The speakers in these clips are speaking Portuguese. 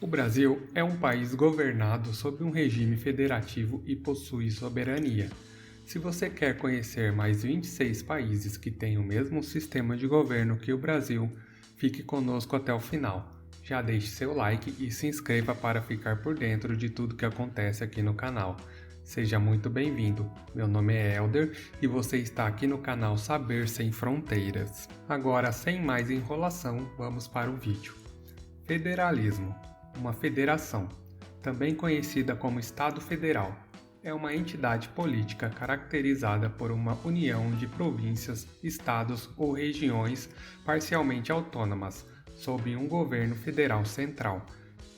O Brasil é um país governado sob um regime federativo e possui soberania. Se você quer conhecer mais 26 países que têm o mesmo sistema de governo que o Brasil, fique conosco até o final. Já deixe seu like e se inscreva para ficar por dentro de tudo que acontece aqui no canal. Seja muito bem-vindo. Meu nome é Elder e você está aqui no canal Saber Sem Fronteiras. Agora, sem mais enrolação, vamos para o vídeo. Federalismo. Uma federação, também conhecida como Estado Federal, é uma entidade política caracterizada por uma união de províncias, estados ou regiões parcialmente autônomas, sob um governo federal central.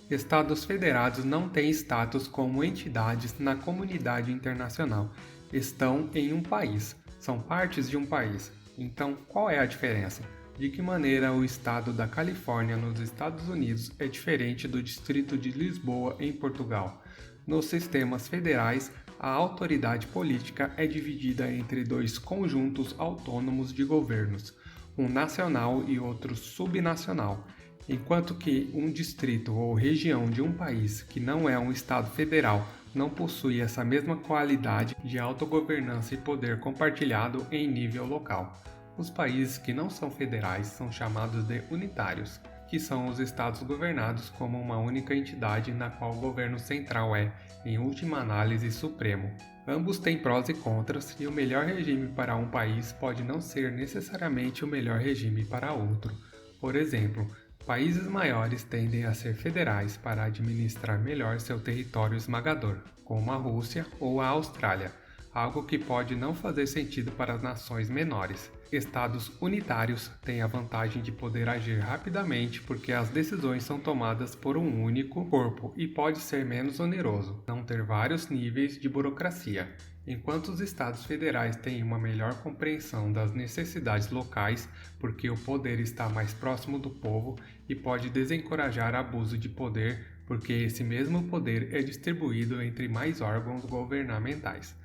Estados federados não têm status como entidades na comunidade internacional, estão em um país, são partes de um país. Então, qual é a diferença? De que maneira o estado da Califórnia nos Estados Unidos é diferente do Distrito de Lisboa em Portugal? Nos sistemas federais, a autoridade política é dividida entre dois conjuntos autônomos de governos, um nacional e outro subnacional, enquanto que um distrito ou região de um país que não é um estado federal não possui essa mesma qualidade de autogovernança e poder compartilhado em nível local. Os países que não são federais são chamados de unitários, que são os estados governados como uma única entidade na qual o governo central é, em última análise, supremo. Ambos têm prós e contras, e o melhor regime para um país pode não ser necessariamente o melhor regime para outro. Por exemplo, países maiores tendem a ser federais para administrar melhor seu território esmagador, como a Rússia ou a Austrália, algo que pode não fazer sentido para as nações menores. Estados unitários têm a vantagem de poder agir rapidamente porque as decisões são tomadas por um único corpo e pode ser menos oneroso, não ter vários níveis de burocracia. Enquanto os estados federais têm uma melhor compreensão das necessidades locais, porque o poder está mais próximo do povo e pode desencorajar abuso de poder, porque esse mesmo poder é distribuído entre mais órgãos governamentais.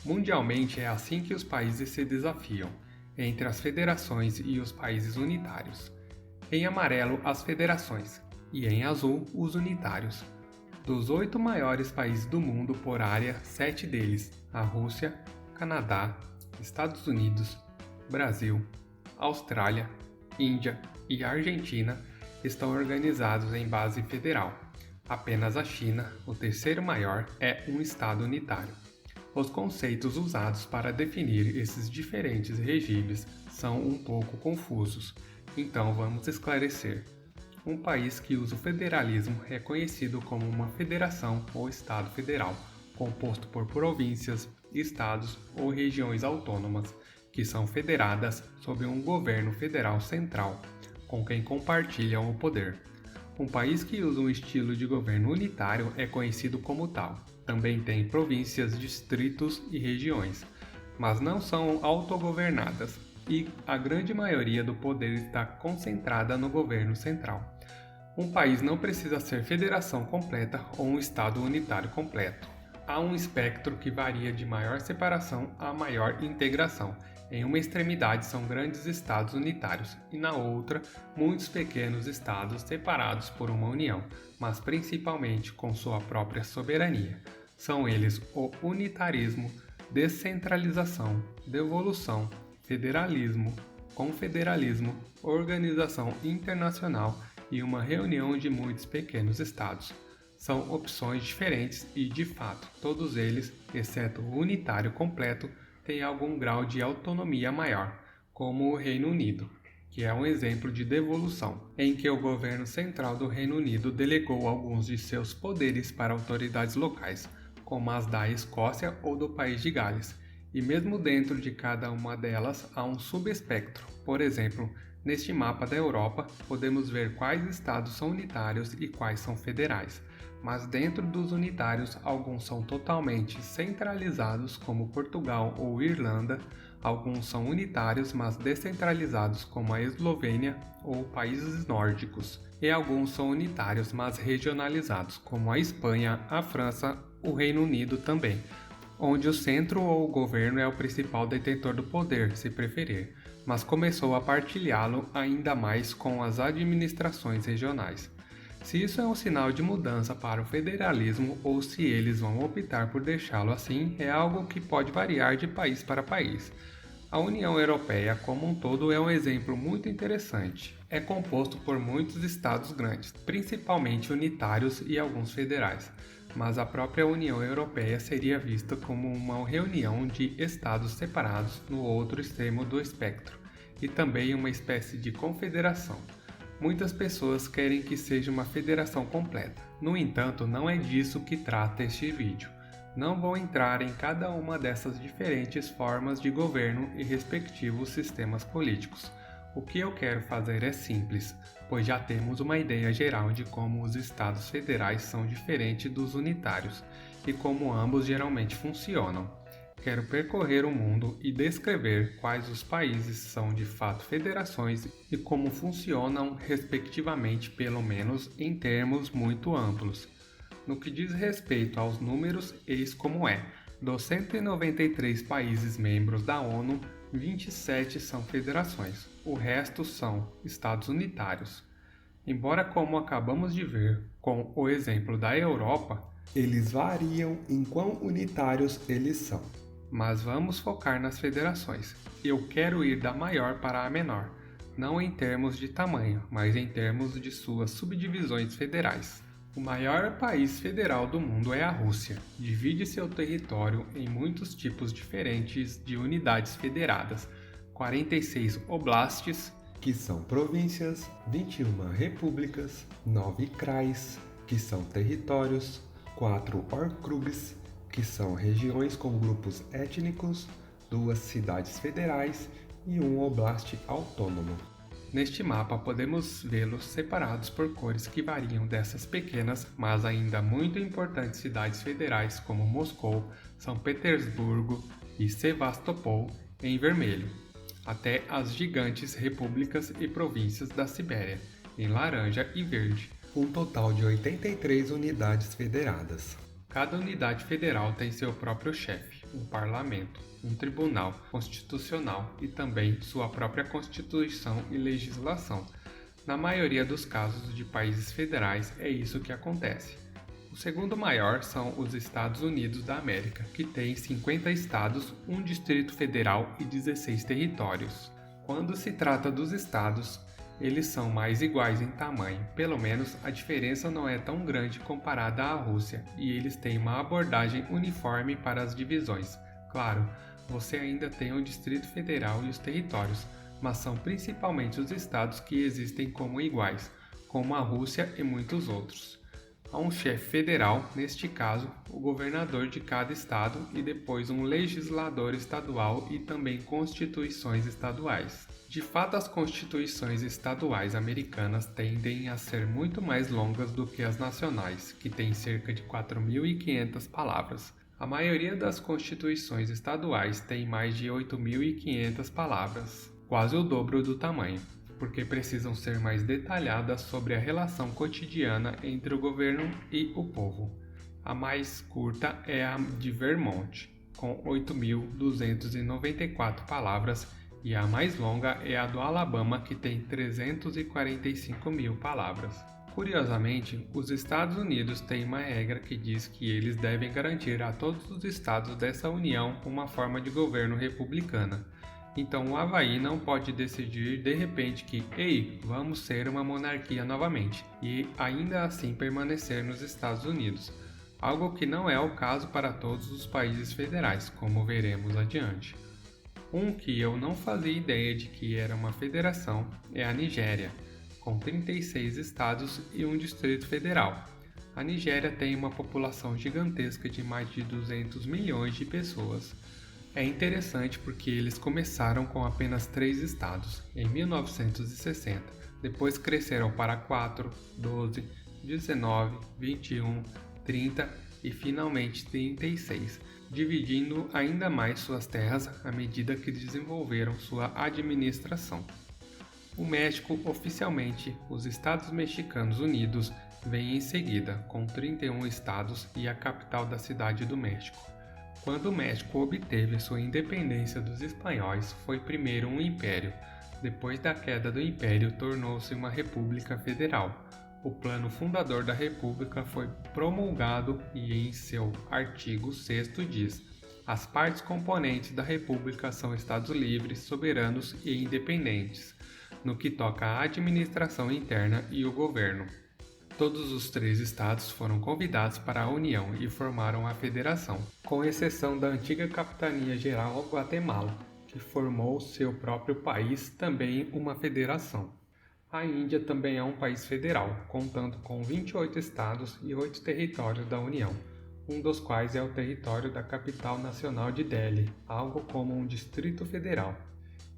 Mundialmente é assim que os países se desafiam, entre as federações e os países unitários. Em amarelo, as federações, e em azul, os unitários. Dos 8 maiores países do mundo por área, 7 deles, a Rússia, Canadá, Estados Unidos, Brasil, Austrália, Índia e Argentina, estão organizados em base federal. Apenas a China, o terceiro maior, é um estado unitário. Os conceitos usados para definir esses diferentes regimes são um pouco confusos, então vamos esclarecer. Um país que usa o federalismo é conhecido como uma federação ou estado federal, composto por províncias, estados ou regiões autônomas, que são federadas sob um governo federal central, com quem compartilham o poder. Um país que usa um estilo de governo unitário é conhecido como tal. Também tem províncias, distritos e regiões, mas não são autogovernadas, e a grande maioria do poder está concentrada no governo central. Um país não precisa ser federação completa ou um estado unitário completo. Há um espectro que varia de maior separação a maior integração. Em uma extremidade são grandes estados unitários e na outra, muitos pequenos estados separados por uma união, mas principalmente com sua própria soberania. São eles o unitarismo, descentralização, devolução, federalismo, confederalismo, organização internacional e uma reunião de muitos pequenos estados. São opções diferentes e, de fato, todos eles, exceto o unitário completo, têm algum grau de autonomia maior, como o Reino Unido, que é um exemplo de devolução, em que o governo central do Reino Unido delegou alguns de seus poderes para autoridades locais, como as da Escócia ou do País de Gales, e mesmo dentro de cada uma delas há um subespectro. Por exemplo, neste mapa da Europa, podemos ver quais estados são unitários e quais são federais, mas dentro dos unitários alguns são totalmente centralizados, como Portugal ou Irlanda, alguns são unitários mas descentralizados, como a Eslovênia ou países nórdicos, e alguns são unitários mas regionalizados, como a Espanha, a França, o Reino Unido também, onde o centro ou o governo é o principal detentor do poder, se preferir, mas começou a partilhá-lo ainda mais com as administrações regionais. Se isso é um sinal de mudança para o federalismo ou se eles vão optar por deixá-lo assim, é algo que pode variar de país para país. A União Europeia como um todo é um exemplo muito interessante. É composto por muitos estados grandes, principalmente unitários e alguns federais, mas a própria União Europeia seria vista como uma reunião de estados separados no outro extremo do espectro, e também uma espécie de confederação. Muitas pessoas querem que seja uma federação completa. No entanto, não é disso que trata este vídeo. Não vou entrar em cada uma dessas diferentes formas de governo e respectivos sistemas políticos. O que eu quero fazer é simples, pois já temos uma ideia geral de como os estados federais são diferentes dos unitários e como ambos geralmente funcionam. Quero percorrer o mundo e descrever quais os países são de fato federações e como funcionam respectivamente, pelo menos em termos muito amplos. No que diz respeito aos números, eis como é. Dos 193 países membros da ONU, 27 são federações, o resto são estados unitários. Embora, como acabamos de ver com o exemplo da Europa, eles variam em quão unitários eles são. Mas vamos focar nas federações. Eu quero ir da maior para a menor, não em termos de tamanho, mas em termos de suas subdivisões federais. O maior país federal do mundo é a Rússia. Divide seu território em muitos tipos diferentes de unidades federadas, 46 oblastes, que são províncias, 21 repúblicas, 9 krais, que são territórios, 4 okrugs, que são regiões com grupos étnicos, 2 cidades federais e 1 oblast autônomo. Neste mapa podemos vê-los separados por cores que variam dessas pequenas, mas ainda muito importantes cidades federais como Moscou, São Petersburgo e Sevastopol em vermelho, até as gigantes repúblicas e províncias da Sibéria em laranja e verde. Um total de 83 unidades federadas. Cada unidade federal tem seu próprio chefe, um parlamento, um tribunal constitucional e também sua própria constituição e legislação. Na maioria dos casos de países federais é isso que acontece. O segundo maior são os Estados Unidos da América, que tem 50 estados, um distrito federal e 16 territórios. Quando se trata dos estados, eles são mais iguais em tamanho, pelo menos a diferença não é tão grande comparada à Rússia, e eles têm uma abordagem uniforme para as divisões. Claro, você ainda tem o Distrito Federal e os territórios, mas são principalmente os estados que existem como iguais, como a Rússia e muitos outros. Há um chefe federal, neste caso, o governador de cada estado, e depois um legislador estadual e também constituições estaduais. De fato, as constituições estaduais americanas tendem a ser muito mais longas do que as nacionais, que têm cerca de 4.500 palavras. A maioria das constituições estaduais tem mais de 8.500 palavras, quase o dobro do tamanho, porque precisam ser mais detalhadas sobre a relação cotidiana entre o governo e o povo. A mais curta é a de Vermont, com 8.294 palavras, e a mais longa é a do Alabama, que tem 345.000 palavras. Curiosamente, os Estados Unidos têm uma regra que diz que eles devem garantir a todos os estados dessa união uma forma de governo republicana. Então o Havaí não pode decidir de repente que, ei, vamos ser uma monarquia novamente, e ainda assim permanecer nos Estados Unidos, algo que não é o caso para todos os países federais, como veremos adiante. Um que eu não fazia ideia de que era uma federação é a Nigéria, com 36 estados e um distrito federal. A Nigéria tem uma população gigantesca de mais de 200 milhões de pessoas. É interessante porque eles começaram com apenas 3 estados, em 1960, depois cresceram para 4, 12, 19, 21, 30 e finalmente 36, dividindo ainda mais suas terras à medida que desenvolveram sua administração. O México, oficialmente, os Estados Mexicanos Unidos, vem em seguida, com 31 estados e a capital da Cidade do México. Quando o México obteve sua independência dos espanhóis, foi primeiro um império. Depois da queda do império, tornou-se uma república federal. O plano fundador da República foi promulgado e em seu artigo 6º diz: as partes componentes da República são Estados livres, soberanos e independentes, no que toca à administração interna e o governo. Todos os 3 estados foram convidados para a União e formaram a Federação, com exceção da antiga Capitania Geral Guatemala, que formou seu próprio país, também uma federação. A Índia também é um país federal, contando com 28 estados e 8 territórios da União, um dos quais é o território da capital nacional de Delhi, algo como um distrito federal.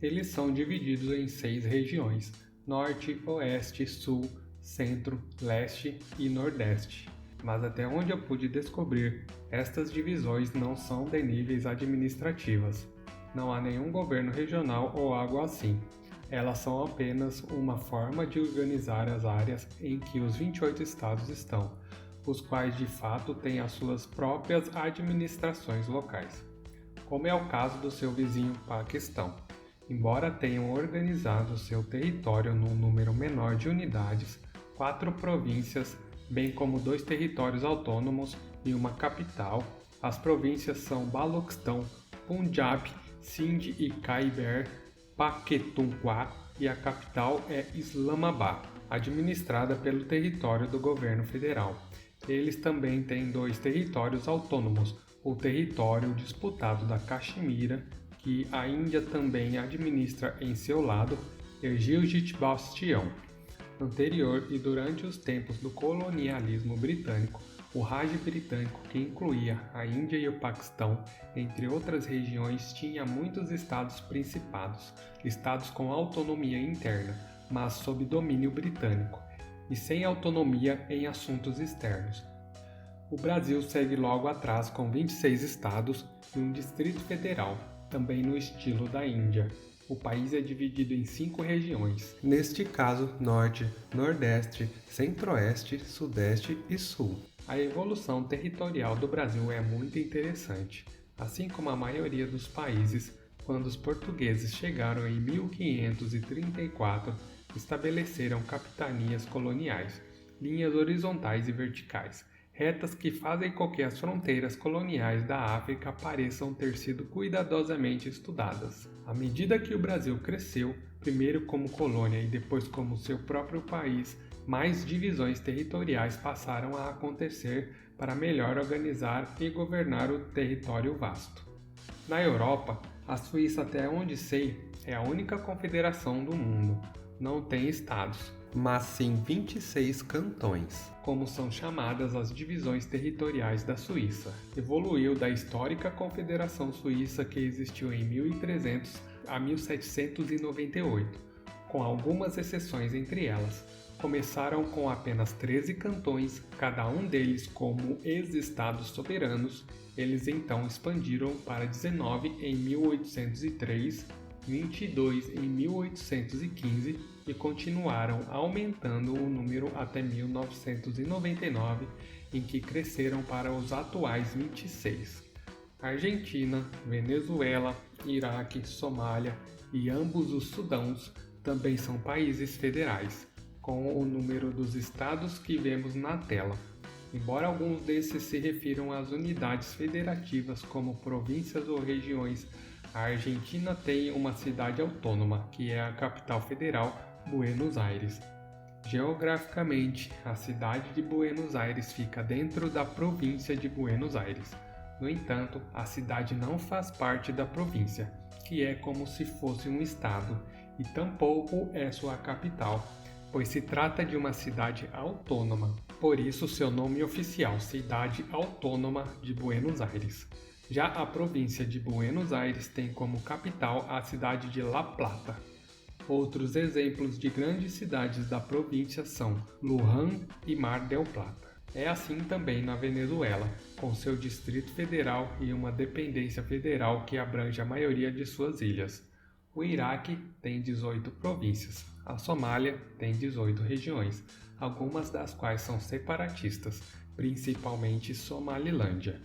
Eles são divididos em 6 regiões: Norte, Oeste, Sul, Centro, Leste e Nordeste. Mas até onde eu pude descobrir, estas divisões não são de níveis administrativas. Não há nenhum governo regional ou algo assim. Elas são apenas uma forma de organizar as áreas em que os 28 estados estão, os quais de fato têm as suas próprias administrações locais, como é o caso do seu vizinho Paquistão. Embora tenham organizado seu território num número menor de unidades, 4 províncias, bem como 2 territórios autônomos e uma capital, as províncias são Balochistão, Punjab, Sindh e Khyber Pakhtunkhwa e a capital é Islamabad, administrada pelo território do governo federal. Eles também têm 2 territórios autônomos, o território disputado da Caxemira, que a Índia também administra em seu lado, e Gilgit-Baltião. Anterior e durante os tempos do colonialismo britânico, o Raj britânico, que incluía a Índia e o Paquistão, entre outras regiões, tinha muitos estados-principados, estados com autonomia interna, mas sob domínio britânico, e sem autonomia em assuntos externos. O Brasil segue logo atrás com 26 estados e um distrito federal, também no estilo da Índia. O país é dividido em 5 regiões. Neste caso, Norte, Nordeste, Centro-Oeste, Sudeste e Sul. A evolução territorial do Brasil é muito interessante. Assim como a maioria dos países, quando os portugueses chegaram em 1534, estabeleceram capitanias coloniais, linhas horizontais e verticais, retas que fazem com que as fronteiras coloniais da África pareçam ter sido cuidadosamente estudadas. À medida que o Brasil cresceu, primeiro como colônia e depois como seu próprio país, mais divisões territoriais passaram a acontecer para melhor organizar e governar o território vasto. Na Europa, a Suíça, até onde sei, é a única confederação do mundo. Não tem estados, mas sim 26 cantões, como são chamadas as divisões territoriais da Suíça. Evoluiu da histórica Confederação Suíça que existiu em 1300 a 1798, com algumas exceções entre elas. Começaram com apenas 13 cantões, cada um deles como ex-estados soberanos. Eles então expandiram para 19 em 1803, 22 em 1815 e continuaram aumentando o número até 1999, em que cresceram para os atuais 26. Argentina, Venezuela, Iraque, Somália e ambos os Sudãos também são países federais, com o número dos estados que vemos na tela. Embora alguns desses se refiram às unidades federativas como províncias ou regiões, a Argentina tem uma cidade autônoma, que é a capital federal, Buenos Aires. Geograficamente, a cidade de Buenos Aires fica dentro da província de Buenos Aires. No entanto, a cidade não faz parte da província, que é como se fosse um estado, e tampouco é sua capital, pois se trata de uma cidade autônoma. Por isso, seu nome oficial, Cidade Autônoma de Buenos Aires. Já a província de Buenos Aires tem como capital a cidade de La Plata. Outros exemplos de grandes cidades da província são Luján e Mar del Plata. É assim também na Venezuela, com seu Distrito Federal e uma dependência federal que abrange a maioria de suas ilhas. O Iraque tem 18 províncias. A Somália tem 18 regiões, algumas das quais são separatistas, principalmente Somalilândia.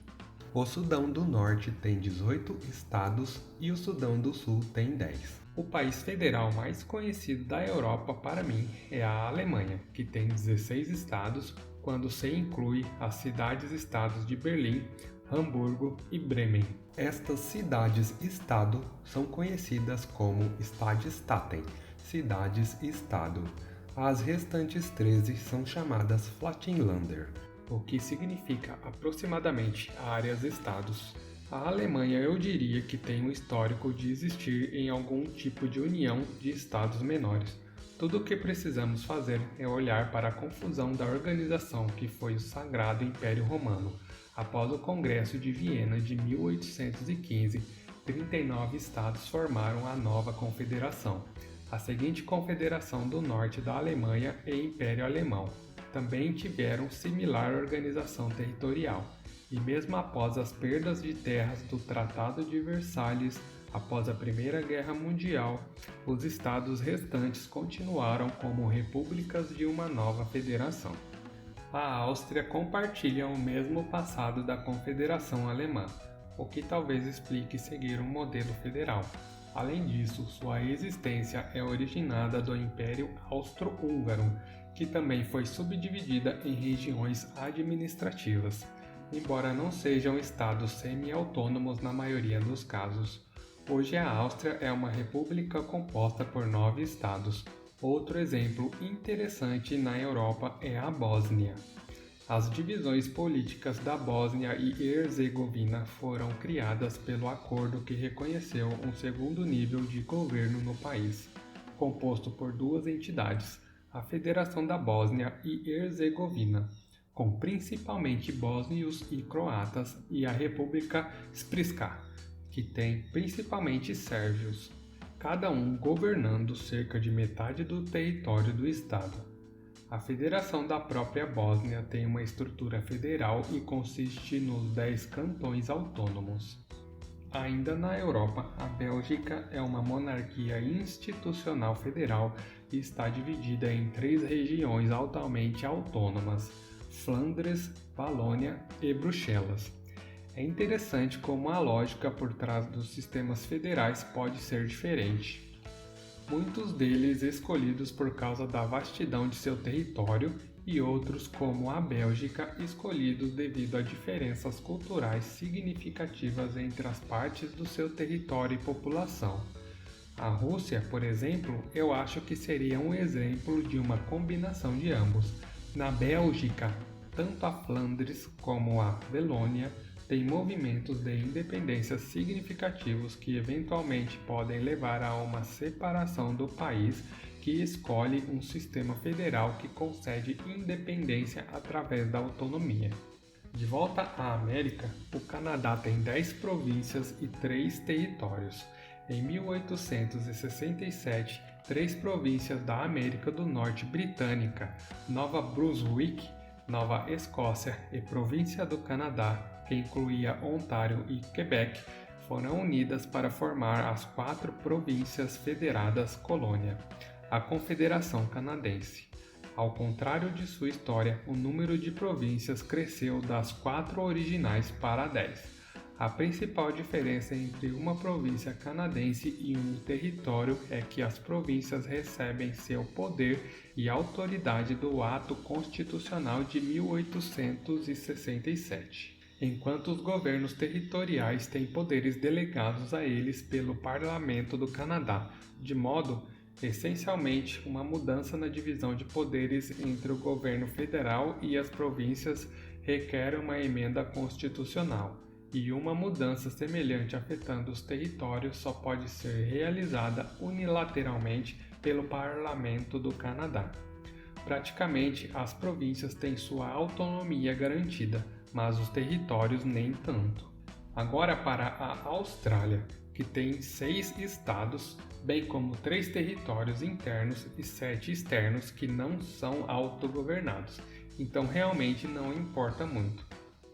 O Sudão do Norte tem 18 estados e o Sudão do Sul tem 10. O país federal mais conhecido da Europa para mim é a Alemanha, que tem 16 estados, quando se inclui as cidades-estados de Berlim, Hamburgo e Bremen. Estas cidades-estado são conhecidas como Stadtstaaten, cidades-estado. As restantes 13 são chamadas Flächenländer, o que significa aproximadamente áreas-estados. A Alemanha eu diria que tem um histórico de existir em algum tipo de união de estados menores. Tudo o que precisamos fazer é olhar para a confusão da organização que foi o Sagrado Império Romano. Após o Congresso de Viena de 1815, 39 estados formaram a nova confederação, a seguinte Confederação do Norte da Alemanha e Império Alemão. Também tiveram similar organização territorial. E mesmo após as perdas de terras do Tratado de Versalhes, após a Primeira Guerra Mundial, os estados restantes continuaram como repúblicas de uma nova federação. A Áustria compartilha o mesmo passado da Confederação Alemã, o que talvez explique seguir um modelo federal. Além disso, sua existência é originada do Império Austro-Húngaro, que também foi subdividida em regiões administrativas, embora não sejam estados semi-autônomos na maioria dos casos. Hoje a Áustria é uma república composta por 9 estados. Outro exemplo interessante na Europa é a Bósnia. As divisões políticas da Bósnia e Herzegovina foram criadas pelo acordo que reconheceu um segundo nível de governo no país, composto por duas entidades, a Federação da Bósnia e Herzegovina, com principalmente bósnios e croatas, e a República Srpska, que tem principalmente sérvios, cada um governando cerca de metade do território do estado. A federação da própria Bósnia tem uma estrutura federal e consiste nos 10 cantões autônomos. Ainda na Europa, a Bélgica é uma monarquia institucional federal e está dividida em 3 regiões altamente autônomas: Flandres, Valônia e Bruxelas. É interessante como a lógica por trás dos sistemas federais pode ser diferente. Muitos deles escolhidos por causa da vastidão de seu território e outros, como a Bélgica, escolhidos devido a diferenças culturais significativas entre as partes do seu território e população. A Rússia, por exemplo, eu acho que seria um exemplo de uma combinação de ambos. Na Bélgica, tanto a Flandres como a Valônia têm movimentos de independência significativos que eventualmente podem levar a uma separação do país, que escolhe um sistema federal que concede independência através da autonomia. De volta à América, o Canadá tem 10 províncias e 3 territórios. Em 1867, 3 províncias da América do Norte britânica, Nova Brunswick, Nova Escócia e Província do Canadá, que incluía Ontário e Quebec, foram unidas para formar as 4 províncias federadas colônia, a Confederação Canadense. Ao contrário de sua história, o número de províncias cresceu das 4 originais para 10. A principal diferença entre uma província canadense e um território é que as províncias recebem seu poder e autoridade do Ato Constitucional de 1867. Enquanto os governos territoriais têm poderes delegados a eles pelo Parlamento do Canadá, de modo, essencialmente, uma mudança na divisão de poderes entre o governo federal e as províncias requer uma emenda constitucional, e uma mudança semelhante afetando os territórios só pode ser realizada unilateralmente pelo Parlamento do Canadá. Praticamente, as províncias têm sua autonomia garantida, mas os territórios nem tanto. Agora para a Austrália, que tem 6 estados, bem como 3 territórios internos e 7 externos que não são autogovernados, então realmente não importa muito.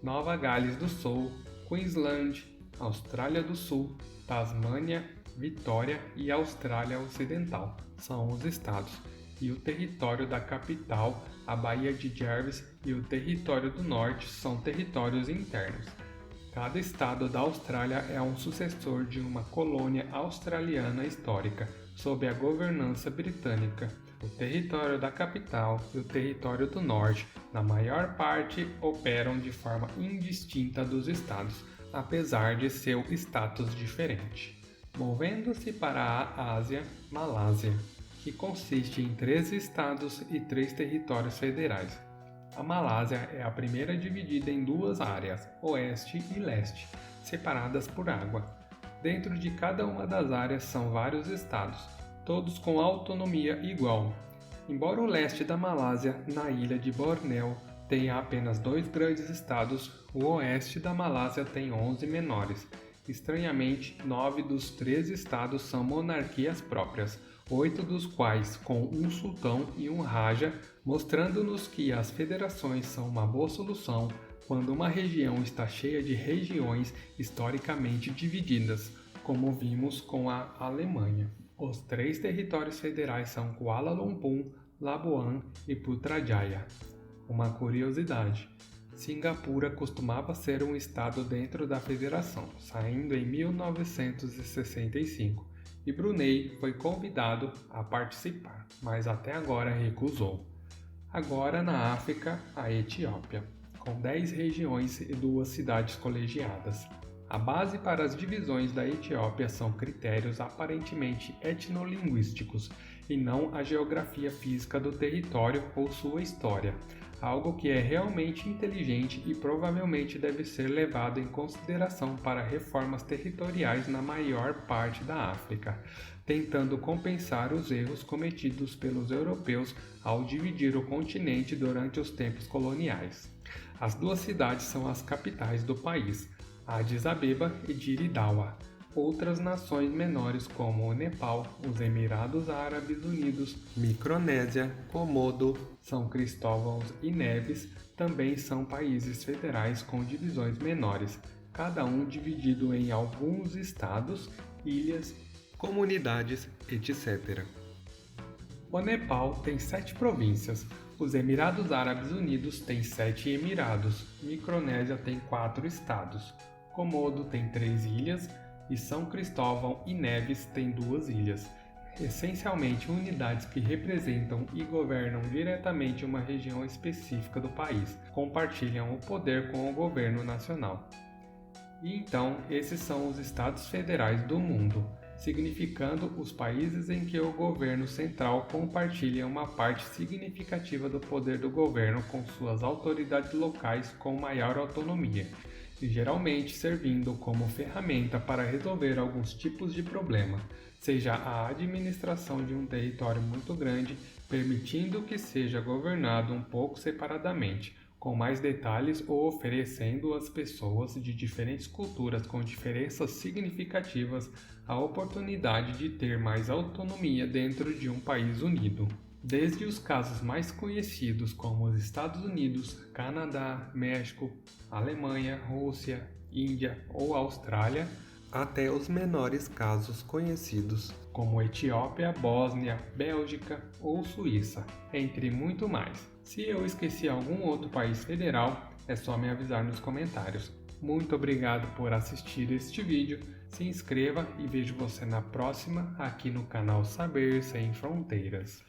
Nova Gales do Sul, Queensland, Austrália do Sul, Tasmânia, Vitória e Austrália Ocidental são os estados, e o território da capital, a Baía de Jervis, e o território do norte são territórios internos. Cada estado da Austrália é um sucessor de uma colônia australiana histórica, sob a governança britânica. O território da capital e o território do norte, na maior parte, operam de forma indistinta dos estados, apesar de seu status diferente. Movendo-se para a Ásia, Malásia, que consiste em 13 estados e 3 territórios federais. A Malásia é a primeira dividida em duas áreas, oeste e leste, separadas por água. Dentro de cada uma das áreas são vários estados, todos com autonomia igual. Embora o leste da Malásia, na ilha de Bornéu, tenha apenas 2 grandes estados, o oeste da Malásia tem 11 menores. Estranhamente, 9 dos 13 estados são monarquias próprias, 8 dos quais com um sultão e um raja, mostrando-nos que as federações são uma boa solução quando uma região está cheia de regiões historicamente divididas, como vimos com a Alemanha. Os 3 territórios federais são Kuala Lumpur, Labuan e Putrajaya. Uma curiosidade: Cingapura costumava ser um estado dentro da federação, saindo em 1965, e Brunei foi convidado a participar, mas até agora recusou. Agora na África, a Etiópia, com 10 regiões e 2 cidades colegiadas. A base para as divisões da Etiópia são critérios aparentemente etnolinguísticos e não a geografia física do território ou sua história, algo que é realmente inteligente e provavelmente deve ser levado em consideração para reformas territoriais na maior parte da África, tentando compensar os erros cometidos pelos europeus ao dividir o continente durante os tempos coloniais. As 2 cidades são as capitais do país, Addis Abeba e Diridawa. Outras nações menores como o Nepal, os Emirados Árabes Unidos, Micronésia, Komodo, São Cristóvão e Neves também são países federais com divisões menores, cada um dividido em alguns estados, ilhas, comunidades, etc. O Nepal tem 7 províncias, os Emirados Árabes Unidos têm 7 emirados, Micronésia tem 4 estados, Komodo tem 3 ilhas e São Cristóvão e Neves têm 2 ilhas, essencialmente unidades que representam e governam diretamente uma região específica do país, compartilham o poder com o governo nacional. E então, esses são os estados federais do mundo, significando os países em que o governo central compartilha uma parte significativa do poder do governo com suas autoridades locais com maior autonomia, e geralmente servindo como ferramenta para resolver alguns tipos de problema, seja a administração de um território muito grande, permitindo que seja governado um pouco separadamente, com mais detalhes ou oferecendo às pessoas de diferentes culturas com diferenças significativas a oportunidade de ter mais autonomia dentro de um país unido. Desde os casos mais conhecidos como os Estados Unidos, Canadá, México, Alemanha, Rússia, Índia ou Austrália, até os menores casos conhecidos como Etiópia, Bósnia, Bélgica ou Suíça, entre muito mais. Se eu esqueci algum outro país federal, é só me avisar nos comentários. Muito obrigado por assistir este vídeo, se inscreva e vejo você na próxima aqui no canal Saber Sem Fronteiras.